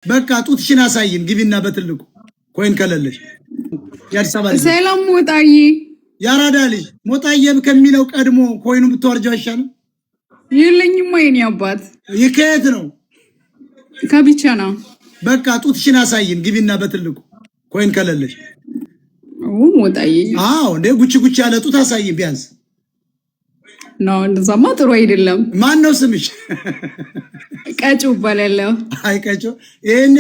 በቃ ጡትሽን አሳይን ግቢና በትልቁ ኮይን ከለለሽ የአዲስ አበባ ልጅ ሰላም ሞጣዬ ያራዳ ልጅ ሞጣዬ ከሚለው ቀድሞ ኮይኑ ብትወርጃው ይሻላል። የለኝም የኔ አባት የከየት ነው? ከቢቸና በቃ ጡትሽን አሳይን ግቢና በትልቁ ኮይን ከለለሽ ሞጣዬ እንደ ጉቺ ጉቺ ያለ ጡት አሳይን ቢያንስ ነው። እንደዛማ ጥሩ አይደለም። ማን ነው ስምሽ? ቀጮ ባላለው። አይ ቀጮ እኔ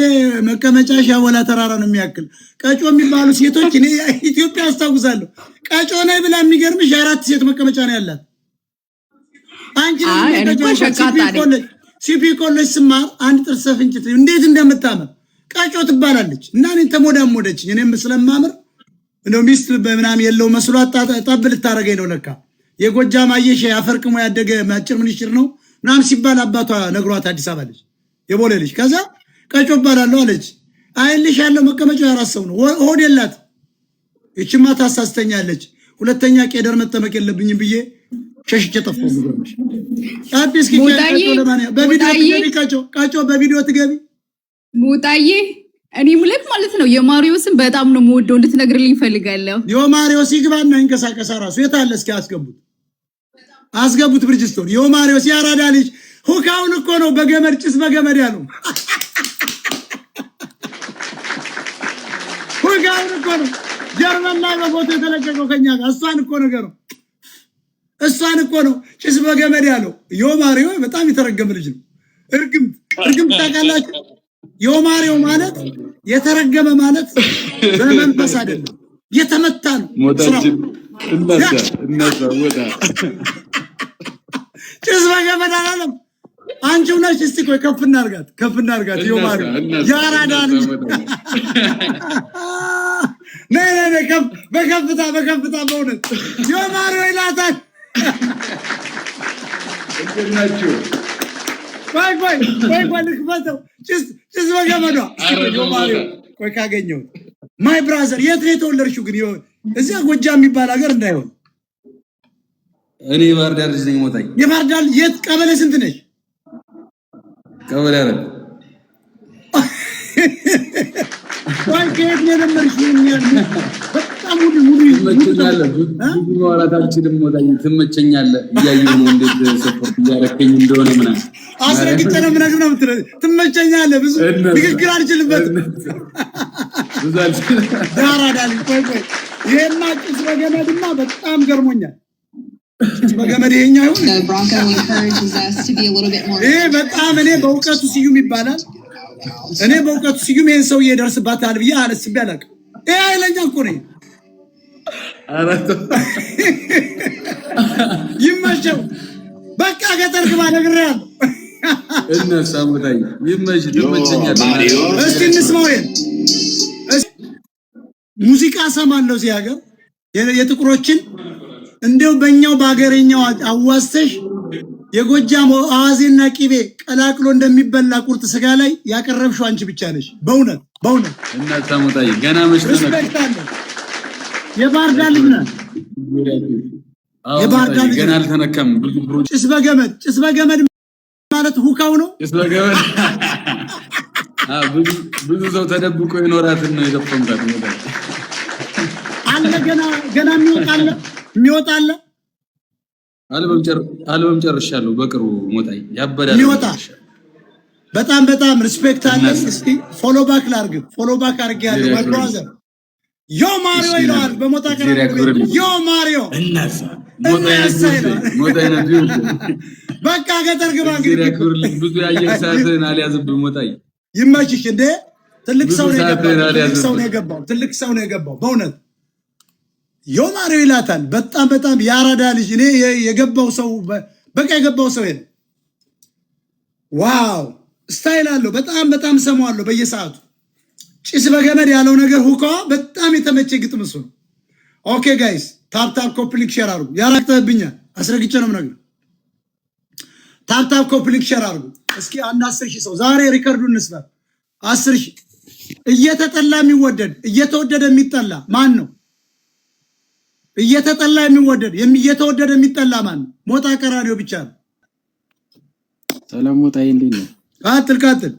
መቀመጫሽ ያወላ ተራራ ነው የሚያክል ቀጮ የሚባሉ ሴቶች እኔ ኢትዮጵያ አስታውሳለሁ። ቀጮ ነይ ብላ የሚገርምሽ የአራት ሴት መቀመጫ ነው ያላት። አንቺ ሲፒ ኮሌጅ ስማር አንድ ጥርስ ፍንጭት እንዴት እንደምታምር ቀጮ ትባላለች። እና እኔን ተሞዳሞደች። እኔም ስለማምር እንደው ሚስት በምናም የለው መስሏት ጠብ ልታረገኝ ነው ለካ። የጎጃም አየሽ ያፈርቅሞ ያደገ ማጭር ሚኒስትር ነው ምናምን ሲባል አባቷ ነግሯት አዲስ አበባ ልጅ የቦሌ ልጅ ከዛ ቀጮ ባላለው አለች። አይልሽ ያለው መቀመጫው ያራሰው ነው ሆድ የላት። እቺማ ታሳስተኛለች። ሁለተኛ ቄደር መጠመቅ የለብኝም ብዬ ሸሽቼ ጠፋሁ። ጉርምሽ አዲስ ቀጮ በቪዲዮ ትገቢ ሞጣዬ እኔ ሙለት ማለት ነው። የማሪዮስን በጣም ነው የምወደው እንድትነግርልኝ ፈልጋለሁ። የማሪዮስ ይግባና እንቀሳቀሳ ራሱ የታለ እስኪ አስገቡት ብርጅስቶን የማሪዮስ ያራዳ ልጅ ሁካውን እኮ ነው በገመድ ጭስ በገመድ ያለው ሁካውን እኮ ነው ጀርመን ላይ በፎቶ የተለቀቀው ከኛ ጋር እሷን እኮ ነው ጭስ በገመድ ያለው የማሪዮ በጣም የተረገመ ልጅ ነው። እርግም ታውቃላችሁ? የማሪዮ ማለት የተረገመ ማለት በመንፈስ አይደለም የተመታ ነው። ሞታችን እነሳ ወጣ ጭስ በገመድ አላለም። አንቺው ነሽ። እስቲ ቆይ ከፍ እናርጋት የማሪዮ ያራዳ ልጅ ነይ በከፍታ በእውነት የማሪዮ ይላታል። እንደናችሁ ቆይ ልክፈተው። ጭስ በገመዷ የማሪዮ ቆይ ካገኘው ማይ ብራዘር የት ነው የተወለድሽው? ግን እዚያ ጎጃም የሚባል ሀገር እንዳይሆን። እኔ ባህር ዳር ልጅ ነኝ። ሞታኝ የባህር ዳር የት ቀበሌ ስንት ነሽ? ቀበሌ አረ ቆይ ከየት ነው የለመድሽው? በጣም ሙሉ ትመቸኛለህ። ብዙ ማውራት አልችልም። ሞታኝ ትመቸኛለህ። እያየሁ ነው እንዴት ሰፖርት እያደረከኝ እንደሆነ ምናምን አስረግጬ ነው ምናምን የምትለው። ትመቸኛለህ። ብዙ ንግግር አልችልበትም። ዳራዳል ቆይ ይሄማ ጭስ በገመድማ በጣም ገርሞኛል። ጭስ በገመድ ይሄኛ ይሁን ይሄ በጣም እኔ በእውቀቱ ስዩም ይባላል። እኔ በእውቀቱ ስዩም ይሄን ሰው ይደርስባታል ብዬ አለስቤ አላውቅም። ይሄ ኃይለኛ እኮ ነው። ይመቸው በቃ ገጠር ግባ ነግሬሃለሁ። እነሳ ሞታኝ ይመቸኛል። እስቲ እንስማው። ሙዚቃ ሰማለሁ እዚህ ሀገር የጥቁሮችን እንደው በእኛው በሀገረኛው አዋስተሽ የጎጃም አዋዜና ቂቤ ቀላቅሎ እንደሚበላ ቁርጥ ስጋ ላይ ያቀረብሽው አንቺ ብቻ ነሽ። በእውነት እናታ ሞታኝ ገና ሪስፔክት አለ። የባህር ዳር ልጅ ነህ። የባህር ዳር ልጅ ገና አልተነካም። ጭስ በገመድ ማለት ሁካው ነው። ጭስ በገመድ ብዙ ሰው ተደብቆ ይኖራትን ነው የዘፈንታት ሞታኝ አለ ገና የሚወጣ አልበም ጨርሻለሁ በቅርቡ ሞታኝ ያበዳል የሚወጣ በጣም ሪስፔክት አለ። እስቲ ፎሎ ባክ አድርግ ያለው ማይ ብራዘር ዮ ማሪዮ ይላል በሞታ ቀረ ዮ ማሪዮ እናሳ ሞታኝ በቃ ገጠር ግባ እንግዲህ ብዙ ያየህ ሰዓትን አልያዝብህ ሞታኝ ይመችሽ። እንደ ትልቅ ሰው ነው የገባው በእውነት ዮማሪዮ ይላታል። በጣም ያራዳ ልጅ እኔ የገባው ሰው የለም። ዋው ስታይል አለው። በጣም ሰማዋለሁ በየሰዓቱ። ጭስ በገመድ ያለው ነገር ሁካዋ በጣም የተመቸ ግጥም እሱ ነው። ኦኬ ጋይስ ታፕ ኮፕሊክ ሼር አድርጉ። ያራቅተብኛል አስረግጬ ነው የምነግርህ። ታፕ ኮፕሊክ ሼር አድርጉ እስኪ አንድ 10,000 ሰው ዛሬ ሪከርዱን እንስበር። 10,000 እየተጠላ የሚወደድ እየተወደደ የሚጠላ ማን ነው? እየተጠላ የሚወደድ እየተወደደ የሚጠላ ማን ነው? ሞጣ ቀራኒዮ ብቻ ነው። ሰላም ሞጣዬ እንዴት ነው? ቀጥል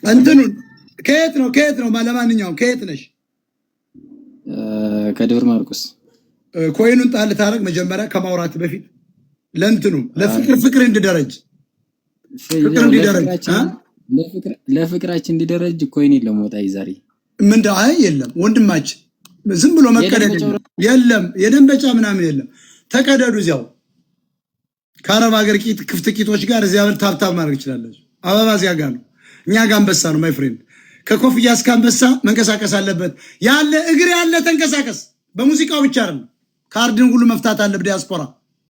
እንትኑን ከየት ነው? ለማንኛውም ከየት ነሽ? ከደብረ ማርቆስ። ኮይኑን ጣል ታረግ መጀመሪያ ከማውራት በፊት ለእንትኑ ፍቅር እንዲደረጅ ለፍቅራችን እንዲደረጅ ኮይን የለም። ወጣይ ዛሬ ምን አይ የለም ወንድማችን፣ ዝም ብሎ መቀደድ የለም። የደንበጫ ምናምን የለም። ተቀደዱ እዚያው ከአረብ ሀገር ክፍት ቂጦች ጋር እዚያ ታብታብ ማድረግ ይችላል። አበባ እዚያ ጋር ነው። እኛ ጋር አንበሳ ነው ማይ ፍሬንድ። ከኮፍያ እስከ አንበሳ መንቀሳቀስ አለበት። ያለ እግር ያለ ተንቀሳቀስ። በሙዚቃው ብቻ አይደለም፣ ካርድን ሁሉ መፍታት አለበት ዲያስፖራ